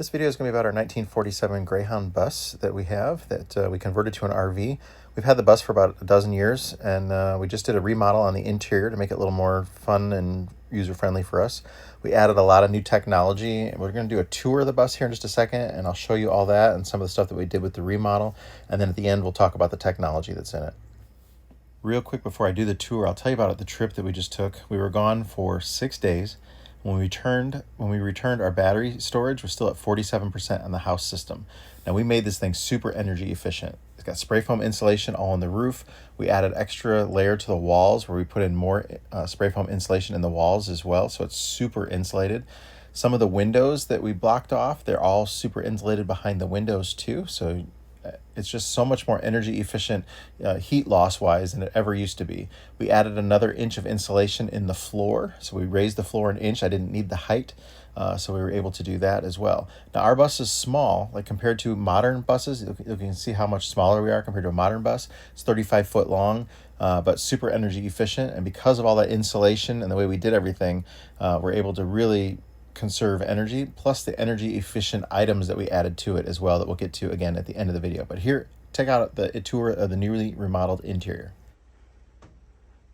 This video is going to be about our 1947 Greyhound bus that we have that we converted to an RV. We've had the bus for about a dozen years, and we just did a remodel on the interior to make it a little more fun and user-friendly for us. We added a lot of new technology. We're going to do a tour of the bus here in just a second, and I'll show you all that and some of the stuff that we did with the remodel. And then at the end, we'll talk about the technology that's in it. Real quick before I do the tour, I'll tell you about the trip that we just took. We were gone for 6 days. When we returned, our battery storage was still at 47% on the house system. Now we made this thing super energy efficient. It's got spray foam insulation all on the roof. We added extra layer to the walls where we put in more spray foam insulation in the walls as well, so it's super insulated. Some of the windows that we blocked off, they're all super insulated behind the windows too, so it's just so much more energy efficient heat loss wise than it ever used to be. We added another inch of insulation in the floor, so we raised the floor an inch. I didn't need the height, so we were able to do that as well. Now our bus is small, like compared to modern buses. You can see how much smaller we are compared to a modern bus. It's 35 foot long, but super energy efficient, and because of all that insulation and the way we did everything, we're able to really conserve energy, plus the energy efficient items that we added to it as well that we'll get to again at the end of the video. But here, check out the tour of the newly remodeled interior.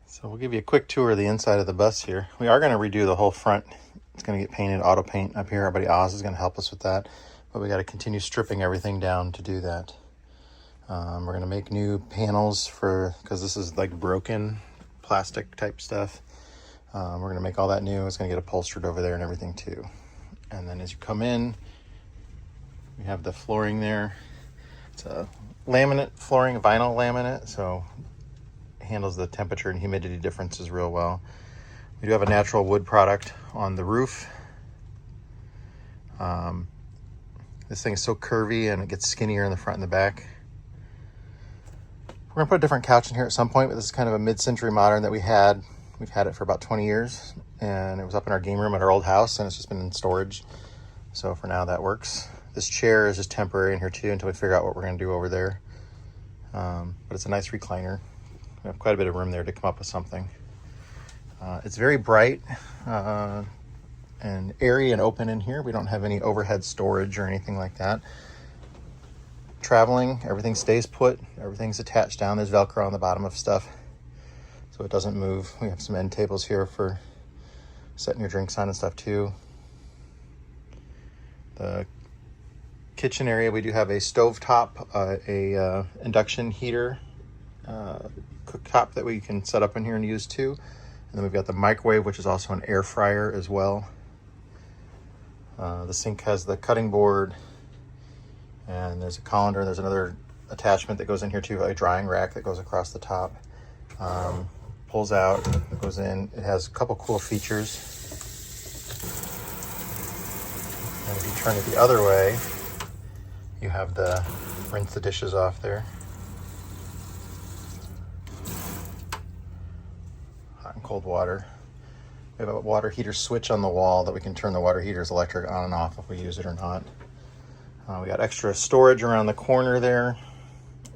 So we'll give you a quick tour of the inside of the bus here. We are going to redo the whole front. It's going to get painted auto paint up here. Our buddy Oz is going to help us with that, but we got to continue stripping everything down to do that. We're going to make new panels because this is like broken plastic type stuff. We're going to make all that new. It's going to get upholstered over there and everything too. And then as you come in, we have the flooring there. It's a laminate flooring, vinyl laminate, so it handles the temperature and humidity differences real well. We do have a natural wood product on the roof. This thing is so curvy and it gets skinnier in the front and the back. We're going to put a different couch in here at some point, but this is kind of a mid-century modern that we had. We've had it for about 20 years, and it was up in our game room at our old house, and it's just been in storage. So for now, that works. This chair is just temporary in here too until we figure out what we're going to do over there. But it's a nice recliner. We have quite a bit of room there to come up with something. It's very bright and airy and open in here. We don't have any overhead storage or anything like that. Traveling, everything stays put. Everything's attached down. There's Velcro on the bottom of stuff, so it doesn't move. We have some end tables here for setting your drinks on and stuff too. The kitchen area, we do have a stovetop, a induction heater cooktop that we can set up in here and use too. And then we've got the microwave, which is also an air fryer as well. The sink has the cutting board, and there's a colander. There's another attachment that goes in here too, a drying rack that goes across the top. Pulls out, it goes in. It has a couple cool features. And if you turn it the other way, you have the rinse the dishes off there. Hot and cold water. We have a water heater switch on the wall that we can turn the water heater's electric on and off if we use it or not. We got extra storage around the corner there.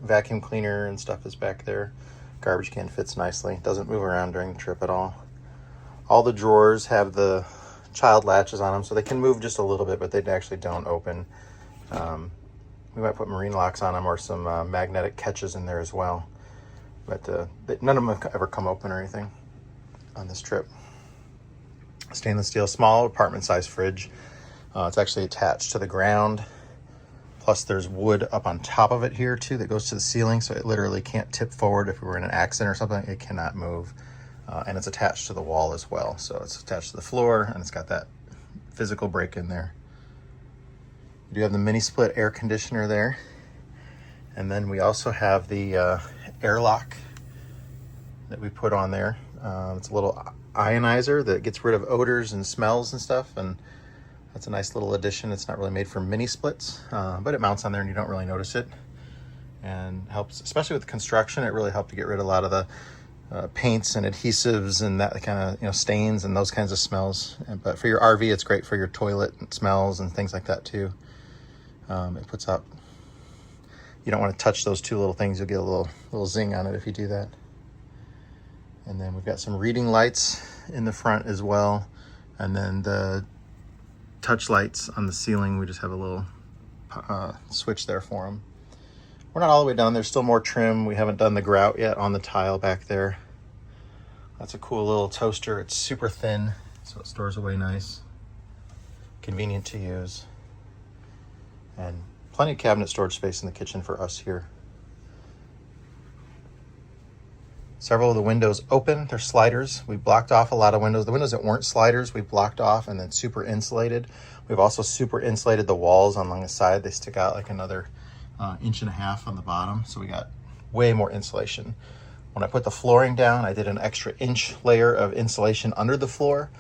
Vacuum cleaner and stuff is back there. Garbage can fits nicely. Doesn't move around during the trip at all. All the drawers have the child latches on them, so they can move just a little bit, but they actually don't open. We might put marine locks on them or some magnetic catches in there as well. But none of them have ever come open or anything on this trip. Stainless steel, small apartment size fridge. It's actually attached to the ground. Plus there's wood up on top of it here too that goes to the ceiling, so it literally can't tip forward. If we were in an accident or something, it cannot move. And it's attached to the wall as well. So it's attached to the floor, and it's got that physical break in there. You do have the mini split air conditioner there. And then we also have the airlock that we put on there. It's a little ionizer that gets rid of odors and smells and stuff, and that's a nice little addition. It's not really made for mini splits, but it mounts on there and you don't really notice it, and helps, especially with construction. It really helped to get rid of a lot of the paints and adhesives and that kind of, stains and those kinds of smells. But for your RV, it's great for your toilet smells and things like that too. It puts out, you don't want to touch those two little things. You'll get a little zing on it if you do that. And then we've got some reading lights in the front as well. And then the touch lights on the ceiling. We just have a little switch there for them. We're not all the way done. There's still more trim. We haven't done the grout yet on the tile back there. That's a cool little toaster. It's super thin, so it stores away nice. Convenient to use. And plenty of cabinet storage space in the kitchen for us here. Several of the windows open. They're sliders. We blocked off a lot of windows. The windows that weren't sliders, we blocked off and then super insulated. We've also super insulated the walls along the side. They stick out like another 1.5 inches on the bottom. So we got way more insulation. When I put the flooring down, I did an extra inch layer of insulation under the floor.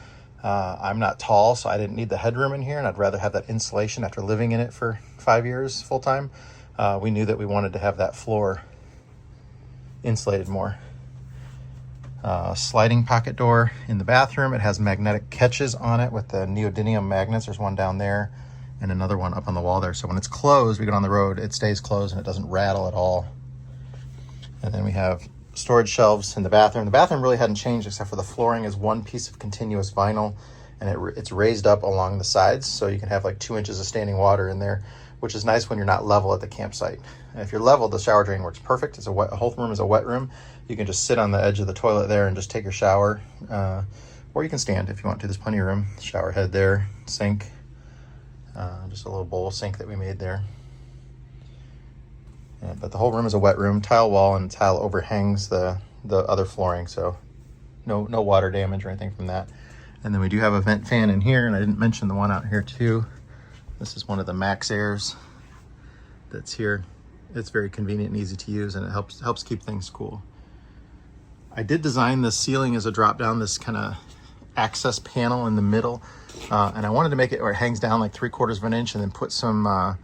I'm not tall, so I didn't need the headroom in here, and I'd rather have that insulation after living in it for 5 years full time. We knew that we wanted to have that floor insulated more. Sliding pocket door in the bathroom. It has magnetic catches on it with the neodymium magnets. There's one down there and another one up on the wall there. So when it's closed, we get on the road, it stays closed and it doesn't rattle at all. And then we have storage shelves in the bathroom. The bathroom really hadn't changed except for the flooring is one piece of continuous vinyl, and it's raised up along the sides, so you can have like 2 inches of standing water in there, which is nice when you're not level at the campsite. And if you're level, the shower drain works perfect. It's a whole room is a wet room. You can just sit on the edge of the toilet there and just take your shower, or you can stand if you want to. There's plenty of room. Shower head there, sink, just a little bowl sink that we made there. Yeah, but the whole room is a wet room. Tile wall and tile overhangs the other flooring, so no water damage or anything from that. And then we do have a vent fan in here, and I didn't mention the one out here too. This is one of the Max Airs that's here. It's very convenient and easy to use, and it helps keep things cool. I did design the ceiling as a drop down, this kind of access panel in the middle, and I wanted to make it where it hangs down like 3/4 of an inch, and then put some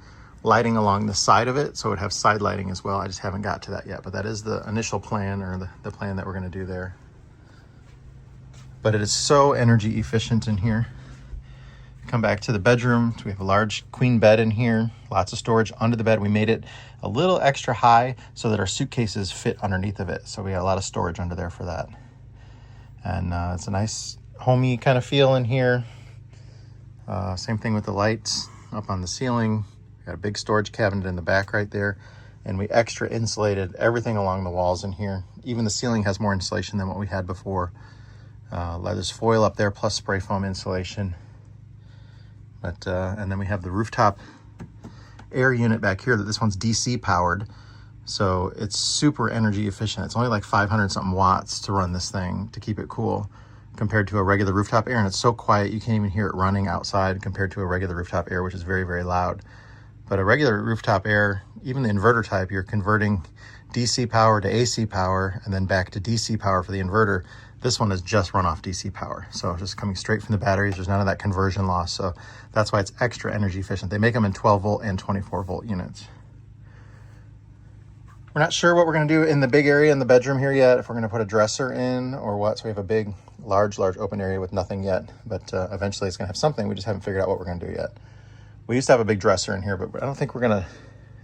lighting along the side of it so it would have side lighting as well. I just haven't got to that yet, but that is the initial plan, or the plan that we're going to do there. But it is so energy efficient in here. Come back to the bedroom. So we have a large queen bed in here, lots of storage under the bed. We made it a little extra high so that our suitcases fit underneath of it. So we got a lot of storage under there for that. And it's a nice homey kind of feel in here. Same thing with the lights up on the ceiling. Got a big storage cabinet in the back right there. And we extra insulated everything along the walls in here. Even the ceiling has more insulation than what we had before. There's foil up there plus spray foam insulation. But and then we have the rooftop air unit back here. That this one's DC powered, so it's super energy efficient. It's only like 500 something watts to run this thing to keep it cool, compared to a regular rooftop air. And it's so quiet you can't even hear it running outside compared to a regular rooftop air, which is very, very loud. But a regular rooftop air, even the inverter type, you're converting DC power to AC power and then back to DC power for the inverter. This one is just run off DC power. So just coming straight from the batteries, there's none of that conversion loss. So that's why it's extra energy efficient. They make them in 12 volt and 24 volt units. We're not sure what we're gonna do in the big area in the bedroom here yet, if we're gonna put a dresser in or what. So we have a big, large open area with nothing yet, but eventually it's gonna have something. We just haven't figured out what we're gonna do yet. We used to have a big dresser in here, but I don't think we're gonna,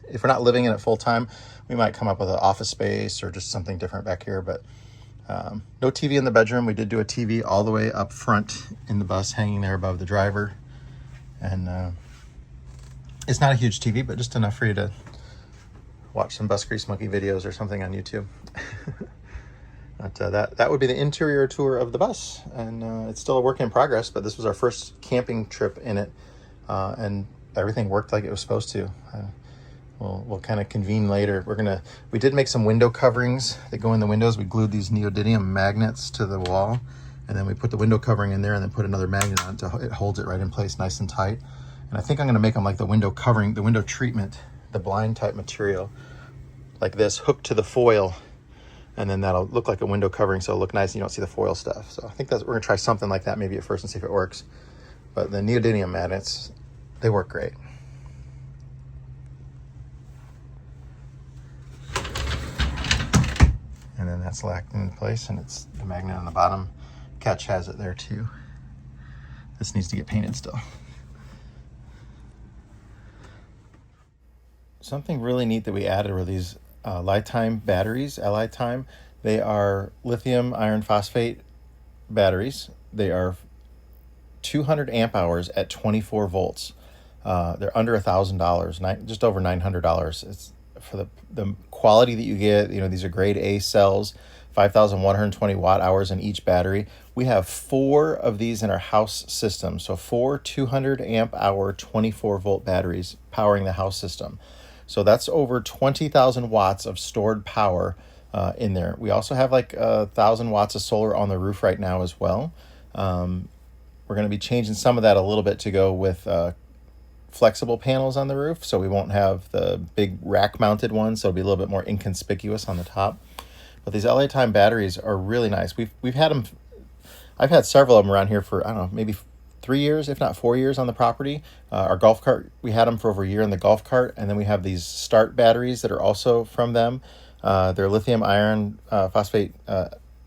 if we're not living in it full time, we might come up with an office space or just something different back here. But no TV in the bedroom. We did do a TV all the way up front in the bus, hanging there above the driver. And it's not a huge TV, but just enough for you to watch some Bus Grease Monkey videos or something on YouTube. But that would be the interior tour of the bus. And it's still a work in progress, but this was our first camping trip in it. And everything worked like it was supposed to. We'll kind of convene later. We did make some window coverings that go in the windows. We glued these neodymium magnets to the wall, and then we put the window covering in there and then put another magnet on it. It holds it right in place nice and tight. And I think I'm gonna make them like the window covering, the window treatment, the blind type material, like this, hooked to the foil. And then that'll look like a window covering, so it'll look nice and you don't see the foil stuff. So I think we're gonna try something like that maybe at first and see if it works. But the neodymium magnets, they work great. And then that's locked in place, and it's the magnet on the bottom. Catch has it there too. This needs to get painted still. Something really neat that we added were these Lithium batteries, Lithium. They are lithium iron phosphate batteries. They are 200 amp hours at 24 volts. They're under $1,000, just over $900. It's for the quality that you get. You know, these are grade A cells, 5,120 watt hours in each battery. We have 4 of these in our house system. So 4 200 amp hour 24 volt batteries powering the house system. So that's over 20,000 watts of stored power in there. We also have like 1,000 watts of solar on the roof right now as well. We're going to be changing some of that a little bit to go with flexible panels on the roof, so we won't have the big rack mounted ones, so it'll be a little bit more inconspicuous on the top. But these LA Time batteries are really nice. We've had them, I've had several of them around here for, I don't know, maybe 3 years, if not 4 years on the property. Our golf cart, we had them for over a year in the golf cart, and then we have these start batteries that are also from them. They're lithium iron phosphate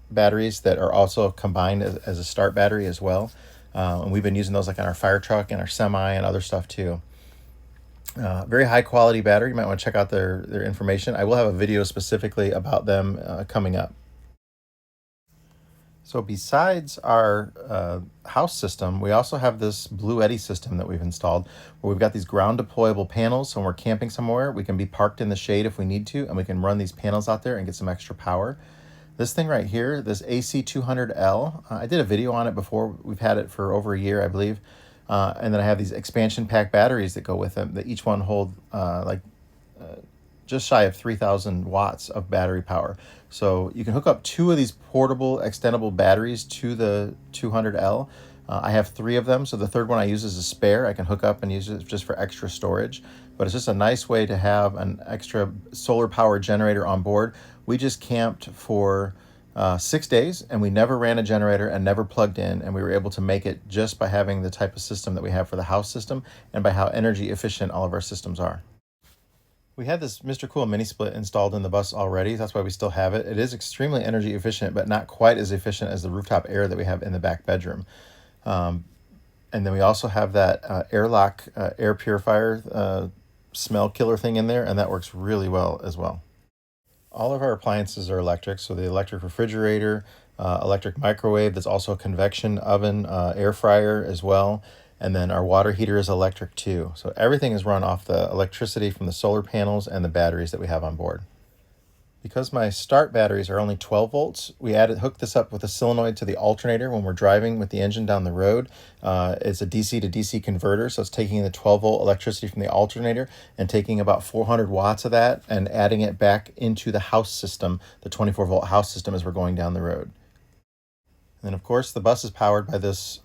batteries that are also combined as a start battery as well. And we've been using those like on our fire truck and our semi and other stuff too. Very high quality battery. You might want to check out their information. I will have a video specifically about them coming up. So besides our house system, we also have this Blue Eddy system that we've installed, where we've got these ground deployable panels. So when we're camping somewhere, we can be parked in the shade if we need to, and we can run these panels out there and get some extra power. This thing right here, this AC200L, I did a video on it before. We've had it for over a year, I believe. And then I have these expansion pack batteries that go with them, that each one hold just shy of 3,000 watts of battery power. So you can hook up 2 of these portable extendable batteries to the 200L. I have 3 of them, so the third one I use as a spare. I can hook up and use it just for extra storage. But it's just a nice way to have an extra solar power generator on board. We just camped for 6 days, and we never ran a generator and never plugged in, and we were able to make it just by having the type of system that we have for the house system and by how energy efficient all of our systems are. We had this Mr. Cool mini split installed in the bus already. That's why we still have it. It is extremely energy efficient, but not quite as efficient as the rooftop air that we have in the back bedroom. And then we also have that airlock air purifier smell killer thing in there, and that works really well as well. All of our appliances are electric, so the electric refrigerator, electric microwave, that's also a convection oven, air fryer as well, and then our water heater is electric too. So everything is run off the electricity from the solar panels and the batteries that we have on board. Because my start batteries are only 12 volts, we hooked this up with a solenoid to the alternator when we're driving with the engine down the road. It's a DC to DC converter, so it's taking the 12 volt electricity from the alternator and taking about 400 watts of that and adding it back into the house system, the 24 volt house system, as we're going down the road. And then of course the bus is powered by this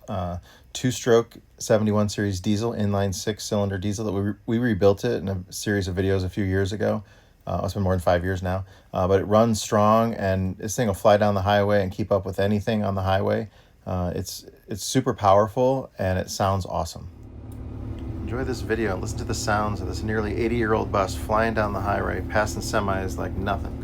2-stroke 71 series diesel, inline 6-cylinder diesel that we rebuilt it in a series of videos a few years ago. It's been more than 5 years now, but it runs strong, and this thing will fly down the highway and keep up with anything on the highway. It's super powerful, and it sounds awesome. Enjoy this video and listen to the sounds of this nearly 80-year-old bus flying down the highway, passing semis like nothing.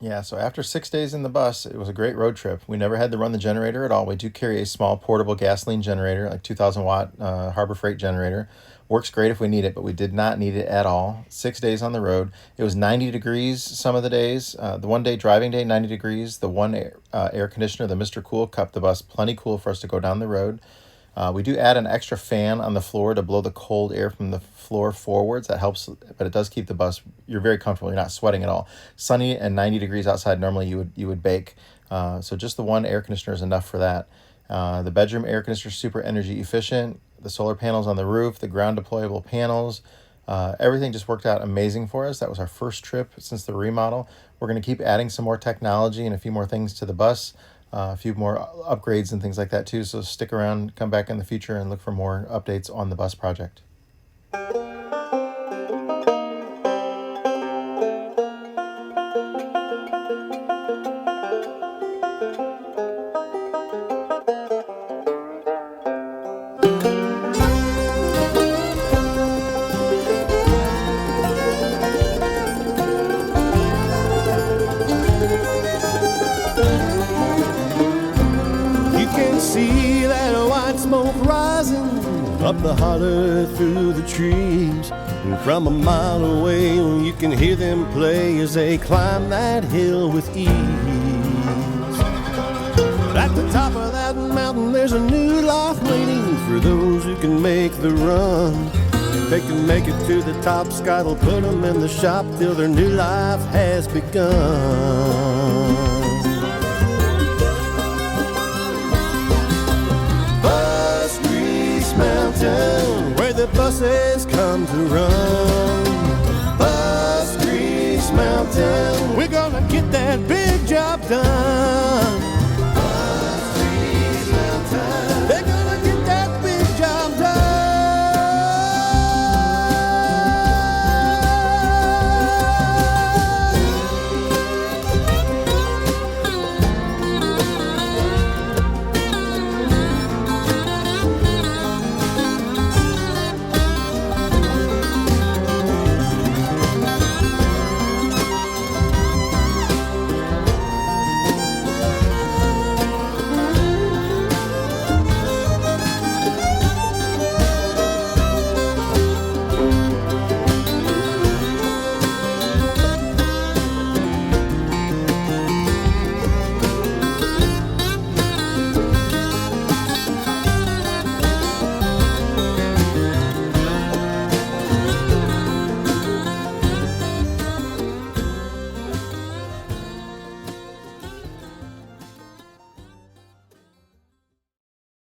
Yeah, so after 6 days in the bus, it was a great road trip. We never had to run the generator at all. We do carry a small portable gasoline generator, like 2,000 watt Harbor Freight generator. Works great if we need it, but we did not need it at all. 6 days on the road. It was 90 degrees some of the days. The one day driving day, 90 degrees. The one air conditioner, the Mr. Cool, kept the bus plenty cool for us to go down the road. We do add an extra fan on the floor to blow the cold air from the floor forwards. That helps, but it does keep the bus, you're very comfortable. You're not sweating at all. Sunny and 90 degrees outside, normally you would bake. So just the one air conditioner is enough for that. The bedroom air conditioner is super energy efficient. The solar panels on the roof, the ground deployable panels, everything just worked out amazing for us. That was our first trip since the remodel. We're going to keep adding some more technology and a few more things to the bus. A few more upgrades and things like that too. So stick around, come back in the future and look for more updates on the bus project. can see that white smoke rising up the holler through the trees. And from a mile away you can hear them play as they climb that hill with ease. At the top of that mountain there's a new life waiting for those who can make the run. If they can make it to the top, Scott will put them in the shop till their new life has begun. Bus Grease Mountain, where the buses come to run. Bus Grease Mountain, we're gonna get that big job done.